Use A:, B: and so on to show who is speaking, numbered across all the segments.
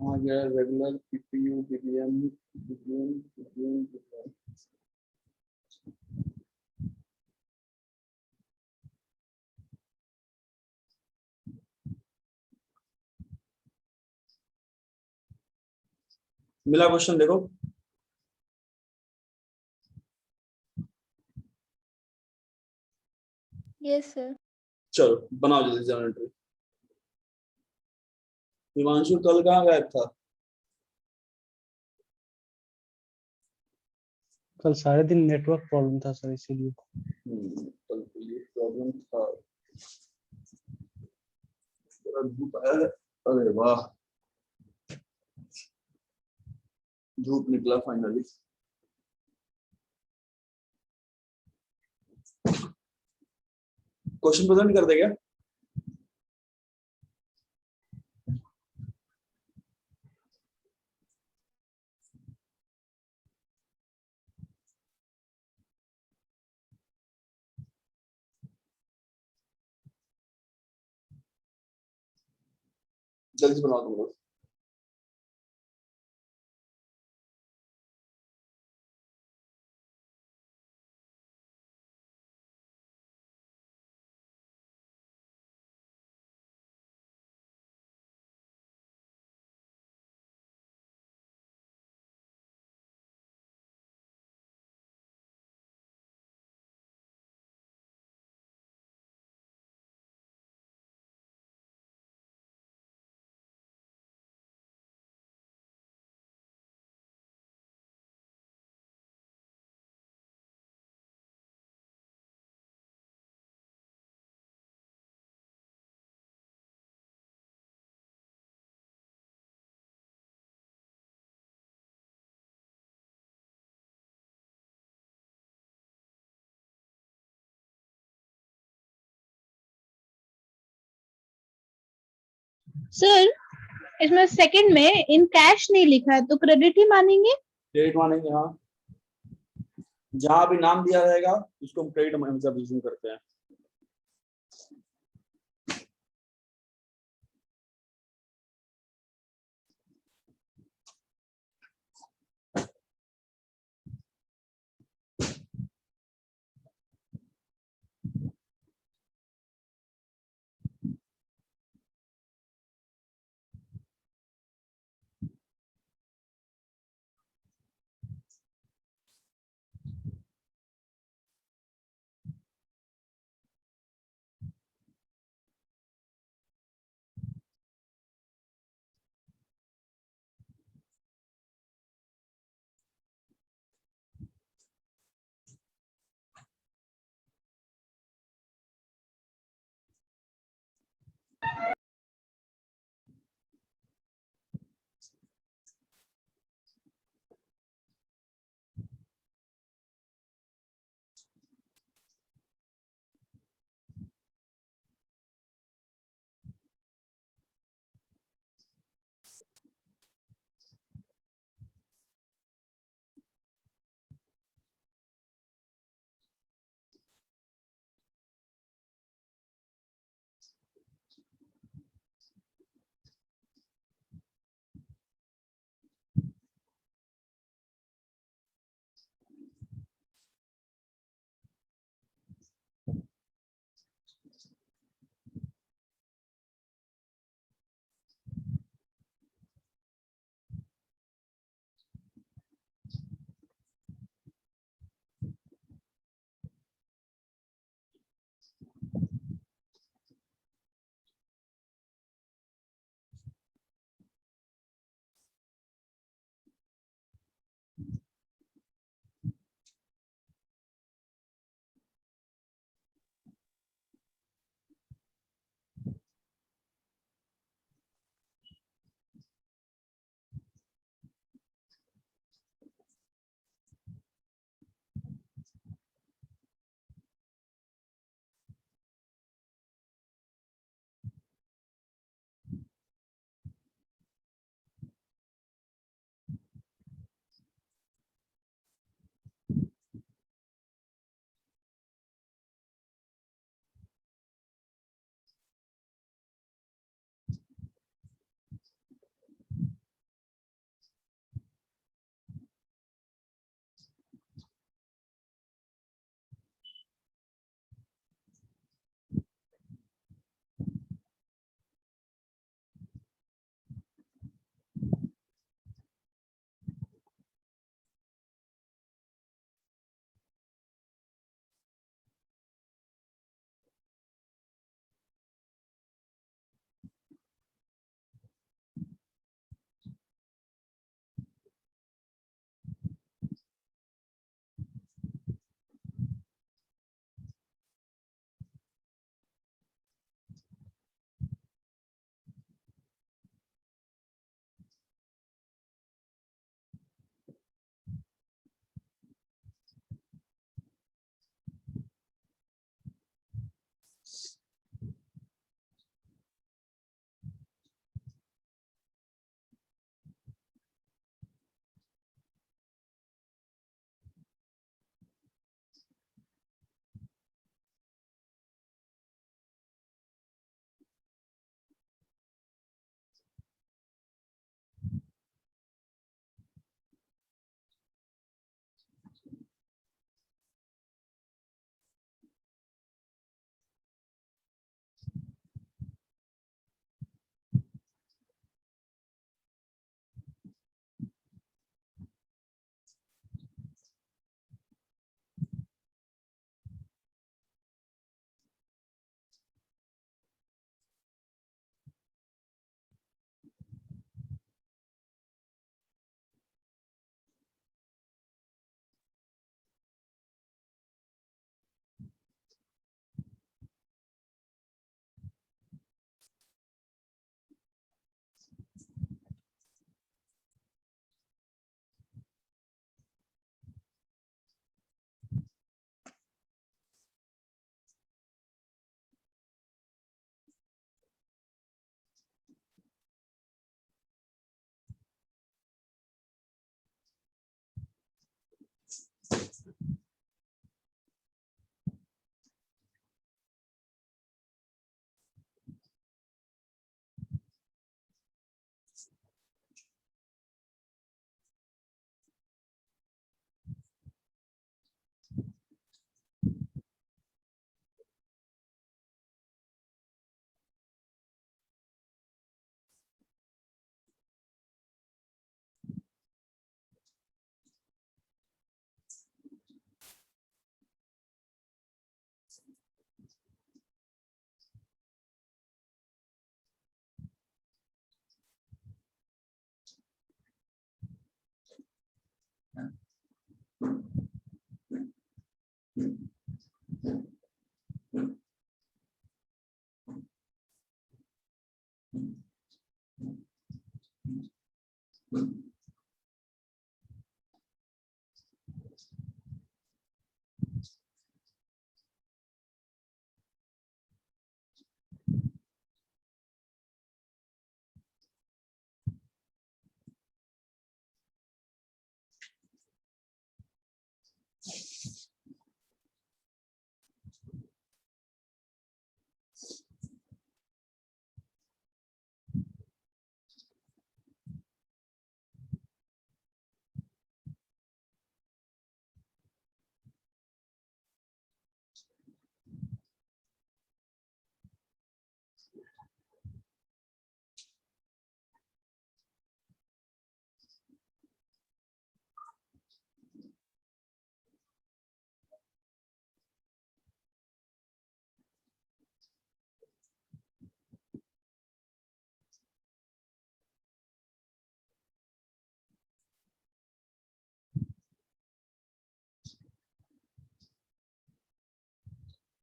A: आ गया regular PPU BBM BBM BBM मिला question देखो।
B: Yes sir.
A: चलो बनाओ जल्दी जर्नल एंट्री। हिमांशु कल कहाँ गायब था?
C: कल सारे दिन नेटवर्क प्रॉब्लम था सर, इसीलिए।
A: कल तो ये प्रॉब्लम था। थोड़ा धूप आया है। अरे वाह, धूप निकला फाइनली। क्वेश्चन प्रेजेंट कर दे क्या? जल्दी से बनाओ तुम लोग।
B: सर इसमें सेकंड में इन कैश नहीं लिखा है तो क्रेडिट ही मानेंगे?
A: क्रेडिट मानेंगे, हाँ। जहां भी नाम दिया रहेगा उसको हम क्रेडिट मतलब यूज करते हैं।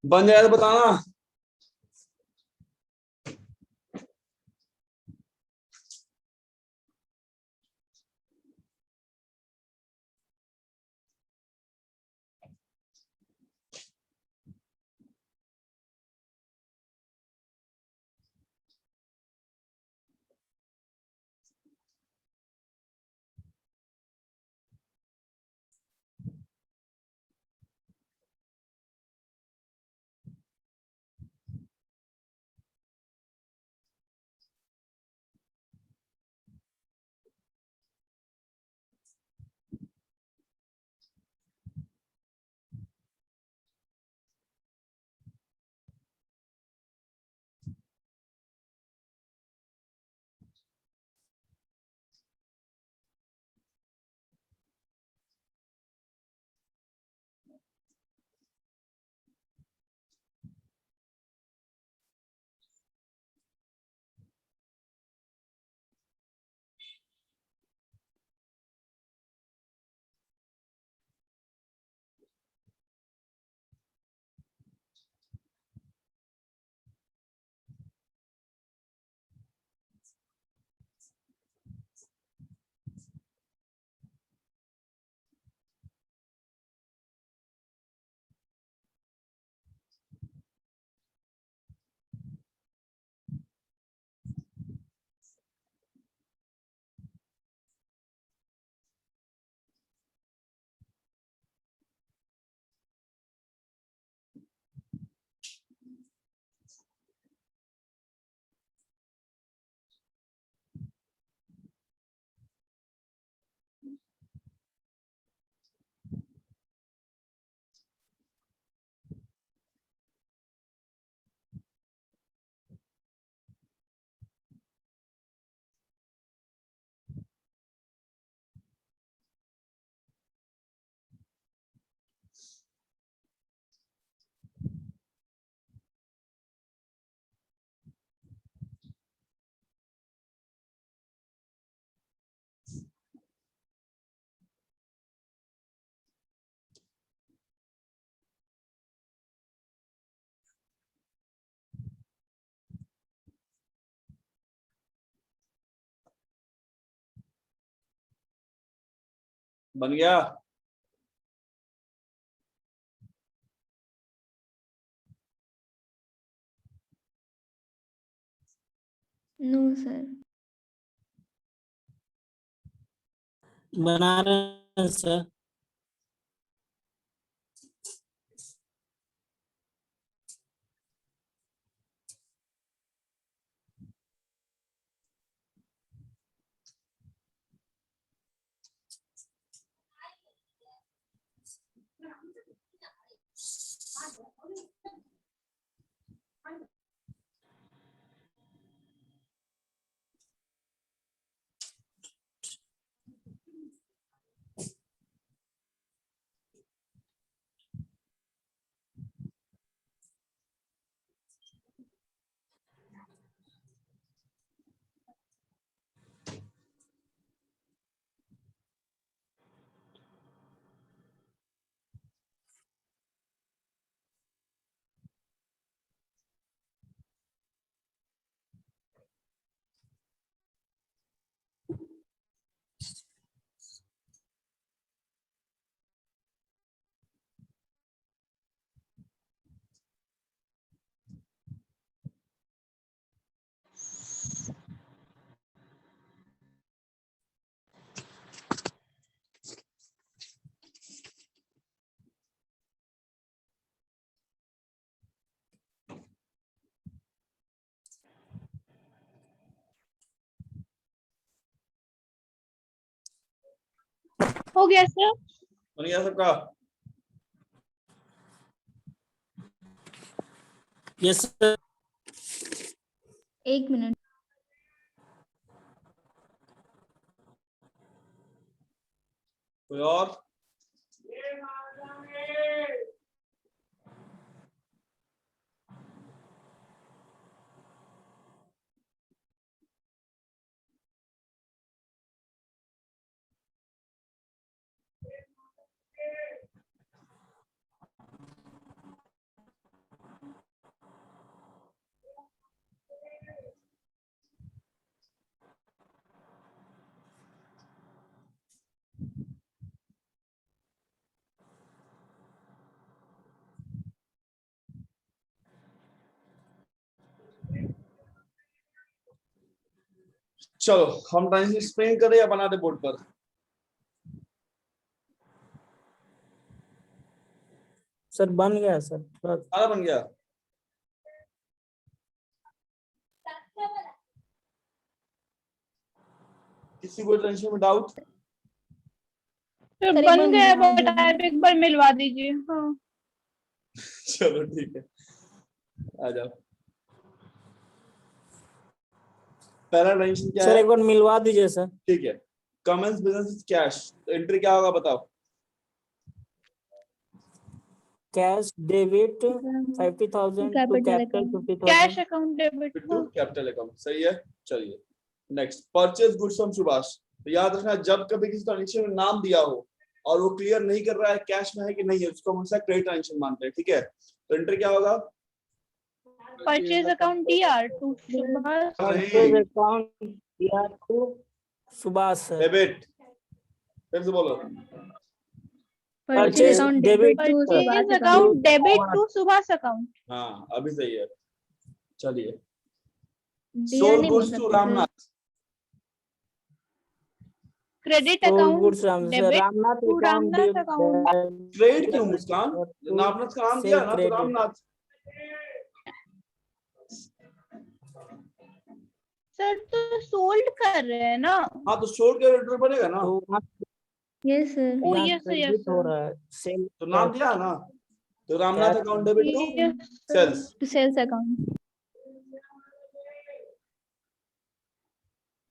A: बन जाए तो बताना। बन गया।
D: No sir.
E: बना रहे हैं सर।
B: हो गया सर।
A: बन गया सबका।
E: Yes sir.
D: 1 मिनट।
A: कोई और? चलो हम ट्रांजेक्शन एक्सप्लेन करें या बना दे बोर्ड पर?
E: सर बन गया सर।
A: सारा बन गया? किसी को ट्रांजेक्शन में डाउट?
B: सर
D: सर, एक
B: बन
D: बार
B: गया
D: मिलवा
B: बट
D: दीजिए।
B: आप एक बार मिलवा दीजिए। हाँ
A: चलो ठीक है, आ जाओ। पहला ट्रांजेक्शन क्या
E: सर
A: है?
E: एक बार मिलवा दीजिए सर।
A: ठीक है, कमेंस बिजनेस कैश, तो एंट्री क्या होगा बताओ?
E: Cash debit 50,000 to
D: Capital
E: capital
D: account.
E: 50,000।
B: Cash account debit.
A: To capital account, सही है। चलिए next, purchase goods from Subhash. तो याद रखना, जब कभी किसी ट्रांजेक्शन में नाम दिया हो और वो क्लियर नहीं कर रहा है कैश में है कि नहीं है, उसको हम हमेशा क्रेडिट ट्रांजेक्शन मानते हैं, ठीक है? तो एंट्री क्या होगा?
B: Purchase account DR to Subhash.
E: Purchase account दिया टू सुभाष सर।
A: डेबिट, फिर से बोलो।
E: Purchase
D: account
E: debit
D: debit to
B: purchase
D: Subhash
B: account debit to Subhash account.
A: हाँ अभी सही है। चलिए,
D: DR
A: सोल
D: नहीं बोल
A: गुड्स टू
D: सकते
A: Ramnath.
B: Credit
E: sold
B: account
E: goods
B: debit
E: Ramnath
B: to Ramnath account.
A: Trade क्यों मुस्कान? रामनाथ का नाम दिया ना, तो रामनाथ।
B: सर तो सोल्ड कर रहे हैं ना।
A: हाँ तो सोल्ड का रेटर बनेगा ना,
E: तो
D: Yes sir.
B: ओ
E: यहाँ
B: यस यस
E: क्रेडिट हो रहा है सेल।
A: तो नाम दिया ना, तो Ramnath account debit to sales.
D: To sales account.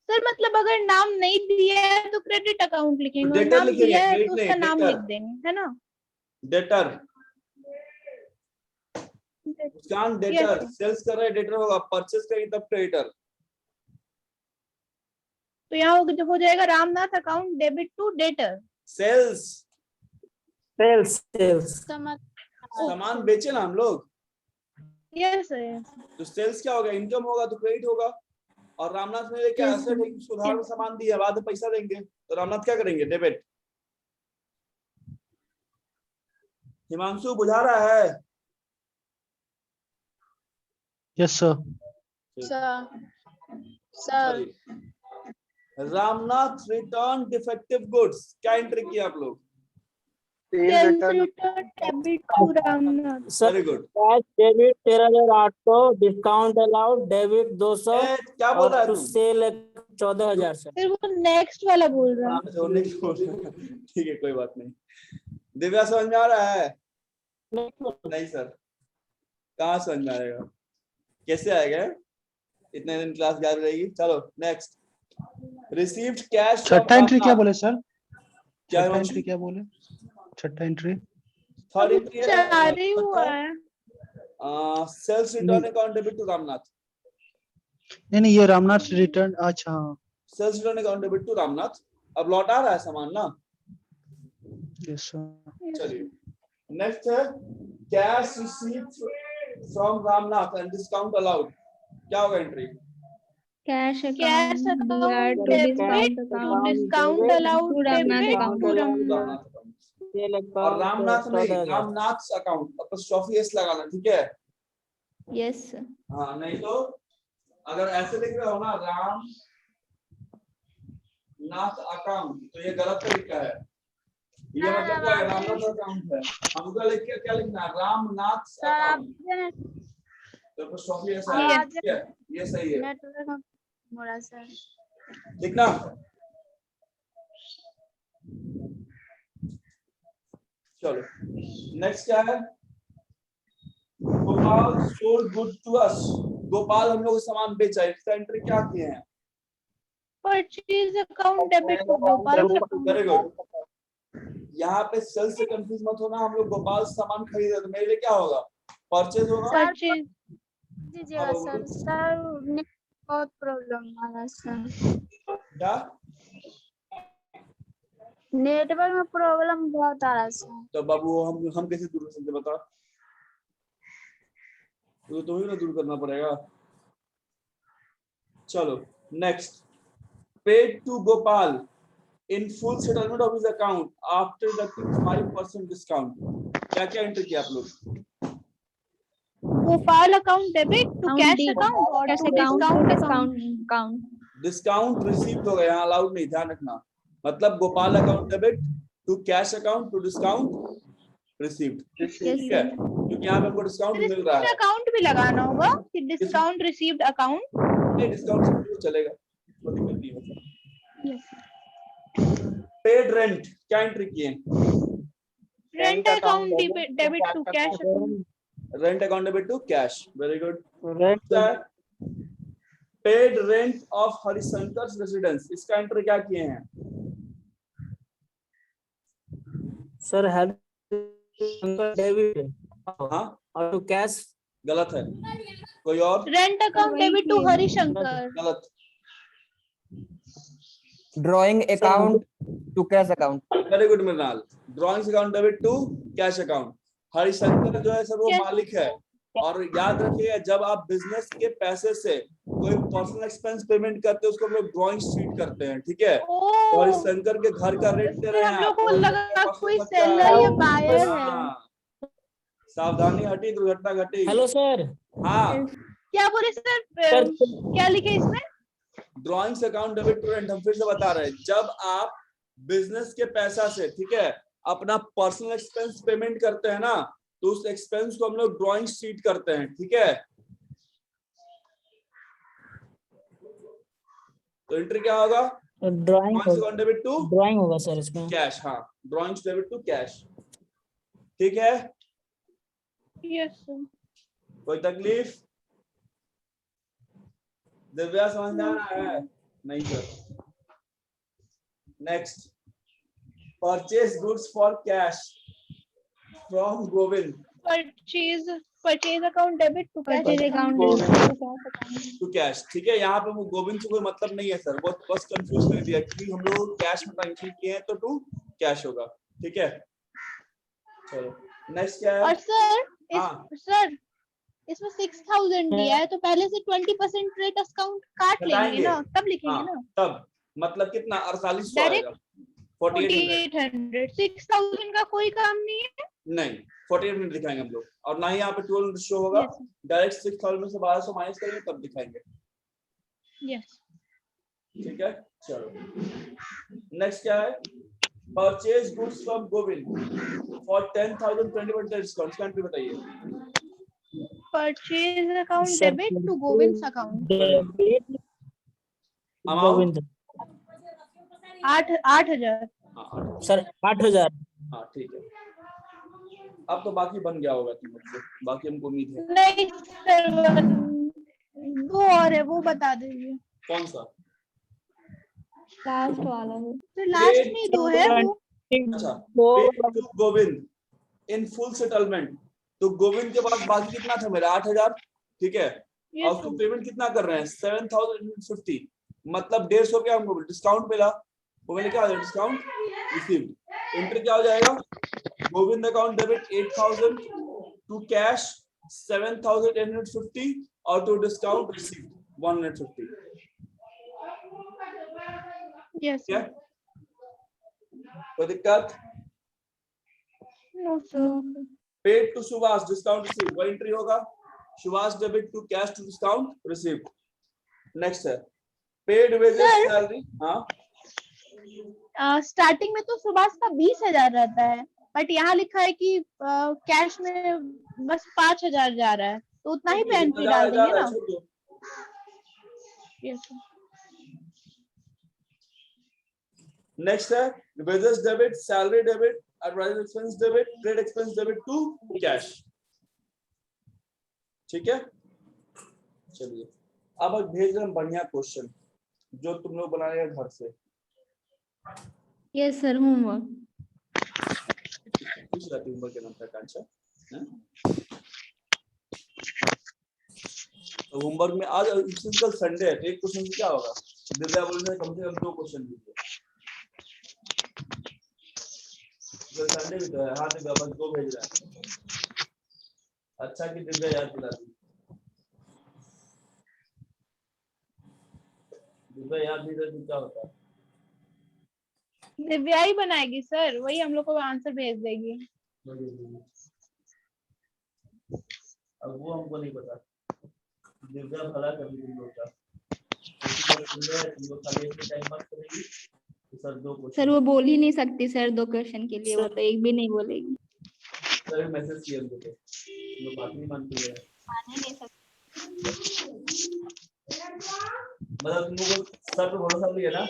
B: Sir मतलब अगर नाम नहीं दिया है तो क्रेडिट अकाउंट लिखेंगे, और
A: डेटर
B: नाम
A: लिखेंगे,
B: दिया है
A: क्रेडिट
B: तो उसका
A: नहीं,
B: नाम
A: डेटर।
B: लिख देंगे, है ना?
A: डेटर मुस्कान, डेटर
B: Yes.
A: सेल्स कर रहे हैं डेटर होगा, परचेस करेंगे तब क्रेडिटर।
B: तो यहाँ हो जाएगा Ramnath account debit to debtor.
A: Sales,
E: sales sales
A: सामान बेचे ना हम लोग,
B: यस सर।
A: तो सेल्स क्या होगा? इनकम होगा तो क्रेडिट होगा। और रामनाथ ने क्या
D: Yes,
A: एसेट है, उसको उधार में सामान दिया, बाद में पैसा देंगे, तो रामनाथ क्या करेंगे? डेबिट। हिमांशु बुझा रहा है?
C: Yes sir.
A: Sir Ramnath return defective goods, क्या एंट्री किया आप लोग?
B: Sales return debit to Ramnath.
E: Sir
A: very good.
E: Cash debit 13,800, discount allowed debit 200
A: क्या बोल रहा
E: और
A: है
E: टू
A: तू?
E: Sale 14,000 sir.
B: फिर वो नेक्स्ट वाला बोल रहा है।
A: ठीक है कोई बात नहीं। दिव्या समझ में आ रहा है? नहीं सर, कहाँ समझ में आएगा, कैसे आएगा? इतने दिन क्लास गायब रहेगी। चलो नेक्स्ट, रिसीव्ड कैश।
C: छठा एंट्री क्या बोले सर?
A: क्या
C: छठा
A: है?
C: एंट्री क्या बोले? छठा एंट्री
A: थर्ड एंट्री
B: चार ही हुआ है।
A: Sales return account debit to Ramnath.
C: नहीं ये रामनाथ रिटर्न। अच्छा हाँ।
A: Sales return account debit to Ramnath. अब लौटा रहा है सामान ना।
C: Yes sir.
A: चलिए नेक्स्ट है, cash received from Ramnath and discount allowed, क्या होगा entry?
D: Cash
B: cash
D: account DR
B: account
D: to
B: debit
D: discount
B: to
D: account.
B: Discount allowed
D: To Ramnath
B: debit
D: account.
B: To Ramnath.
A: Ramnath account।
E: Sale
A: और
E: अकाउंट
A: रामनाथ नहीं,
E: 14,000।
A: रामनाथ अकाउंट अपॉस्ट्रोफी एस लगाना, ठीक है?
D: Yes sir.
A: हाँ नहीं तो अगर ऐसे लिख रहे हो ना राम नाथ अकाउंट, तो ये गलत तरीका है। ये मतलब क्या है? रामनाथ अकाउंट है, हमको लिख के क्या लिखना है? रामनाथ अकाउंट, तो अपॉस्ट्रोफी एस आएगा, ठीक है? ये सही है, लिखना। चलो नेक्स्ट क्या है? Gopal sold good to us. Gopal हम लोग सामान बेचा, इसका एंट्री क्या किए हैं?
B: Purchase account debit to Gopal
A: very good. यहाँ पे सेल्स से कंफ्यूज मत होना, हम लोग गोपाल सामान खरीद रहे, तो मेरे लिए क्या होगा? परचेज होगा।
B: परचेज
A: दीजिएगा सर।
F: सर बहुत प्रॉब्लम आ रहा है सर,
A: क्या?
F: नेटवर्क में प्रॉब्लम बहुत आ रहा है सर।
A: तो बाबू हम कैसे दूर कर सकते बता? तो तुम्हें ना दूर करना पड़ेगा। चलो next, paid to Gopal in full settlement of his account after deducting 5% discount, क्या क्या एंट्री किया आप लोग?
B: Gopal account debit to cash
D: D-
B: account और
D: Cash
B: to
D: account to
B: discount
D: discount account.
A: Discount received हो गया, यहाँ अलाउड नहीं, ध्यान रखना। मतलब Gopal account debit to cash account to discount received,
D: Yes,
A: ठीक है,
D: sir.
A: क्योंकि यहाँ पे हमको डिस्काउंट मिल रहा है।
B: अकाउंट भी लगाना होगा कि डिस्काउंट रिसीव्ड अकाउंट।
A: नहीं, डिस्काउंट से चलेगा, कोई दिक्कत नहीं है। पेड रेंट क्या एंट्री किए?
B: Rent account debit to cash account.
A: Rent account debit to cash, very good.
E: Rent
A: paid rent of Harishankar residence, इसका एंट्री क्या किए हैं?
E: sir had debit
A: हाँ,
E: or to cash.
A: गलत है, कोई और?
B: Rent account debit to Harishankar.
A: गलत।
G: Drawing account to cash account.
A: Very good Mrinal. Drawings account debit to cash account. Harishankar जो है सर वो
B: Yes.
A: मालिक है, और याद रखिएगा जब आप बिजनेस के पैसे से कोई पर्सनल एक्सपेंस पेमेंट करते हैं उसको हम लोग ड्रॉइंग शीट करते हैं, ठीक है। तो हरिशंकर के घर का रेंट दे रहे हैं
B: हम लोग को
A: आप,
B: लगा
A: पर्सनल
B: कोई
A: खर्चा
B: सेलर या बायर है।
A: हाँ। सावधानी हटी, दुर्घटना घटी।
E: Hello sir.
A: हाँ,
B: क्या बोले सर? क्या लिखे इसमें?
A: Drawings account debit to rent, हम फिर से बता रहे हैं, जब आप बिजनेस के पैसा से, ठीक है, अपना पर्सनल एक्सपेंस पेमेंट करते हैं ना, तो उस एक्सपेंस को हम लोग ड्रॉइंग शीट करते हैं, ठीक है। तो एंट्री क्या होगा?
E: Drawing
A: drawings account debit to
E: drawing होगा sir इसमें.
A: कैश। हाँ, ड्रॉइंग्स डेबिट टू कैश, ठीक है।
B: Yes sir.
A: कोई तकलीफ? दिव्या समझ में आ रहा है? नहीं sir. Next, purchase goods for cash from Govind
B: purchase account debit to cash
D: Purchase account
B: account.
D: debit to cash account.
A: To cash, ठीक है। यहाँ पे वो गोविंद से कोई मतलब नहीं है सर, वो बस कंफ्यूज कर दिया कि हम लोग कैश में ट्रांजेक्शन किए हैं तो टू कैश होगा, ठीक है। चलो नेक्स्ट क्या है?
B: और सर
A: हाँ।
B: सर इसमें 6000 दिया है तो पहले से 20% रेट डिस्काउंट काट लेंगे
A: घटाएंगे।
B: ना, तब लिखेंगे
A: हाँ,
B: ना।
A: तब मतलब कितना? 4800
B: Direct
A: आएगा। 4800
B: 4800 6000 का कोई काम नहीं है।
A: नहीं, 4800 दिखाएंगे हम लोग, और ना ही यहाँ पे 1200 शो होगा।
B: Yes,
A: डायरेक्ट 6000 में से 1200 माइनस करेंगे तब दिखाएंगे,
B: यस।
A: ठीक है। चलो नेक्स्ट क्या है? Purchase goods from Govind for 10,000 20% discount, इसका एंट्री बताइए।
B: Purchase account
E: Sir,
B: debit to Govind account.
E: Debit.
A: Amount?
E: Govind.
B: 8000।
A: हाँ,
E: Sir 8000.
A: हाँ, ठीक है। अब तो बाकी बन गया होगा तुम मुझसे, बाकी हमको उम्मीद है।
B: नहीं सर, वो और है, वो बता दीजिए।
A: कौन सा?
D: Last वाला है.
B: तो लास्ट में दो है वो।
A: अच्छा,
E: वो
A: paid to Govind in full settlement. तो गोविंद के पास बाकी कितना था मेरा? 8000, ठीक है। और उसको पेमेंट कितना कर रहे हैं? 7050, मतलब 150 क्या हमको डिस्काउंट मिला, वो मैंने क्या डिस्काउंट रिसीव्ड। एंट्री क्या हो जाएगा? Govind account debit 8000 to cash 7850 और टू डिस्काउंट रिसीव्ड 150,
B: यस
A: क्या कोई दिक्कत?
B: No sir.
A: Paid to Subhash discount received, वो एंट्री होगा। Subhash debit to cash to discount received. Next है पेड वेजेस सैलरी। हाँ,
B: स्टार्टिंग में तो सुभाष का 20,000 रहता है, बट यहाँ लिखा है कि कैश में बस 5,000 जा रहा है, तो उतना ही पे एंट्री डाल देंगे ना। यस।
A: नेक्स्ट है wages debit, salary debit, advertising expense debit, trade expense debit to cash, ठीक है। चलिए अब भेज रहे हैं बढ़िया क्वेश्चन जो तुम लोग बनाएगा घर से।
D: Yes sir, homework.
A: पूछ रहा थी उम्र के नाम का आकांक्षा, तो होमवर्क में आज कल संडे है, एक क्वेश्चन से क्या होगा? दिव्या बोल रहे कम से कम 2 क्वेश्चन दीजिए। संडे भी तो है। हाँ दिव्या बस 2 भेज रहा है। अच्छा कि दिव्या याद दिला दी। दिव्या याद नहीं रहती क्या होता?
B: दिव्या ही बनाएगी सर, वही हम लोग को आंसर भेज देगी।
A: अब वो हमको नहीं पता। दिव्या भला कर दी तुम लोग का। तुम लोग खाली अपने टाइम पास करेगी तो सर 2
D: सर
A: क्वेश्चन
D: वो बोल ही नहीं सकती सर 2 क्वेश्चन के लिए, वो तो एक भी नहीं बोलेगी।
A: सर मैसेज किया उनको तो तुम लोग बात नहीं मानती है।
D: मान ही नहीं सकती।
A: मतलब तुम लोग को सर पे भरोसा नहीं है ना?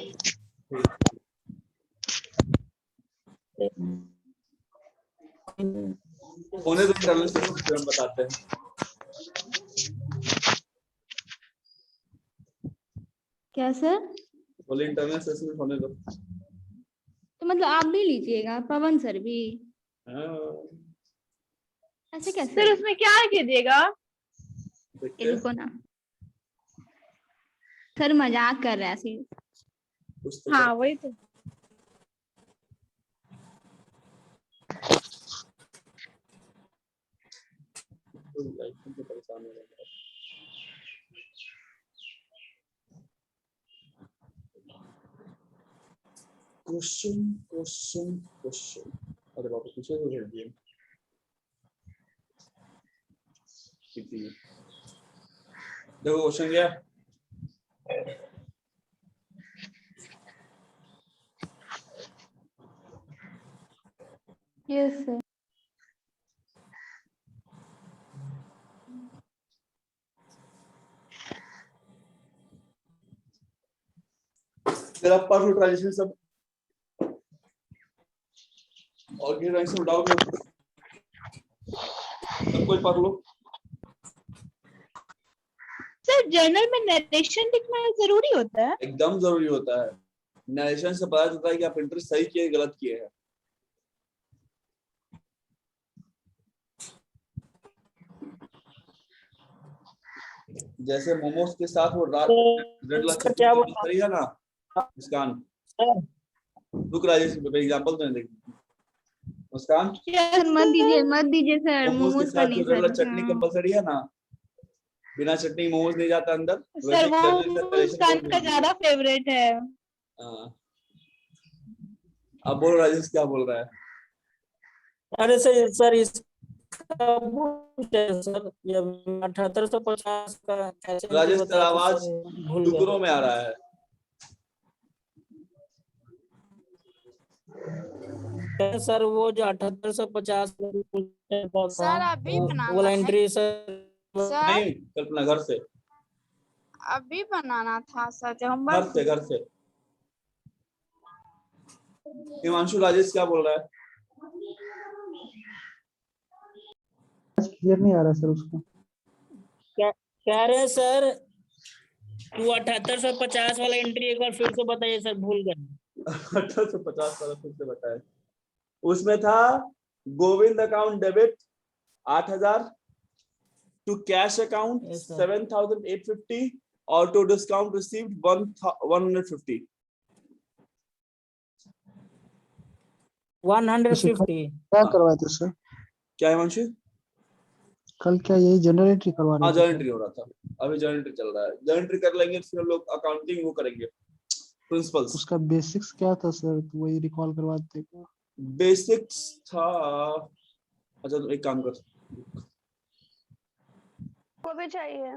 A: होने दो इंटरनल सेशन फिर हम बताते हैं।
D: क्या सर?
A: बोले इंटरनल सेशन होने दो।
D: तो मतलब आप भी लीजिएगा, पवन सर भी?
A: हाँ,
D: ऐसे कैसे?
B: सर उसमें क्या कीजिएगा?
A: देखते
D: ये
A: हैं।
D: रुको ना, सर मजाक कर रहा है ऐसे।
A: कुछ तो
B: हाँ वही तो।
A: लाइफ में तो परेशान हो रहा है। क्वेश्चन अरे बाप रे पीछे तो भेज दिए देखो क्वेश्चन क्या
D: यस सर।
A: फिर आप पढ़ लो ट्रांजिशन सब और के ट्रांजिशन डाउट हो सब कोई पढ़ लो।
B: सर जर्नल में नरेशन लिखना जरूरी होता है?
A: एकदम जरूरी होता है। नरेशन से पता चलता है कि आप इंटरेस्ट सही किए गलत किए हैं। जैसे मोमोज के साथ वो रेड
E: इसका
A: चटनी
E: क्या
A: कंपलसरी है ना मुस्कान।
E: सर
A: रुक राजेश एग्जांपल तो नहीं देखी मुस्कान।
D: मत दीजिए सर,
A: मोमोज के
D: मोमोज का
A: साथ
D: नहीं
A: जो रेड
D: सर।
A: चटनी कंपलसरी है ना बिना चटनी मोमोज नहीं जाता अंदर।
B: सर
A: वैसे
B: वो
A: जर्नल से नरेशन
B: मुस्कान
A: बहुत
B: का
A: जरूरी है।
B: ज्यादा फेवरेट है।
A: हाँ। अब बोलो राजेश क्या बोल रहा है।
E: अरे सर इसका सर ये 7850 का कैसे
A: राजेश तेरा
E: बताया था
A: आवाज
E: सर, भूल
A: टुकड़ों में
E: गया।
A: आ रहा है।
E: सर वो जो 7850
F: सर अभी
E: वो
F: बनाना है
E: एंट्री सर
F: सर,
A: नहीं कल्पना घर से
F: अभी बनाना था सर जब होमवर्क
A: घर से हिमांशु राजेश क्या बोल रहा है।
C: क्लियर नहीं आ रहा सर उसको।
E: कह रहे हैं सर तू 7850 वाला एंट्री एक बार फिर से बताइए सर, भूल गए।
A: 1850 वाला फिर से बताए। उसमें था Govind account debit 8000 to cash account
E: Yes, sir.
A: 7850 और टू डिस्काउंट रिसीव्ड 150।
E: 150
C: क्या करवाए थे सर?
A: क्या हिमांशु।
C: कल क्या यही जनरेटरी करवा
A: हाँ
C: रहे थे
A: जॉइंट्री हो रहा था। अभी जॉइंट्री चल रहा है। जॉइंट्री कर लेंगे फिर हम लोग अकाउंटिंग वो करेंगे प्रिंसिपल्स।
C: उसका बेसिक्स क्या था सर, तो वही रिकॉल करवाते क्या?
A: बेसिक्स था। अच्छा तो एक काम कर
F: को भी चाहिए।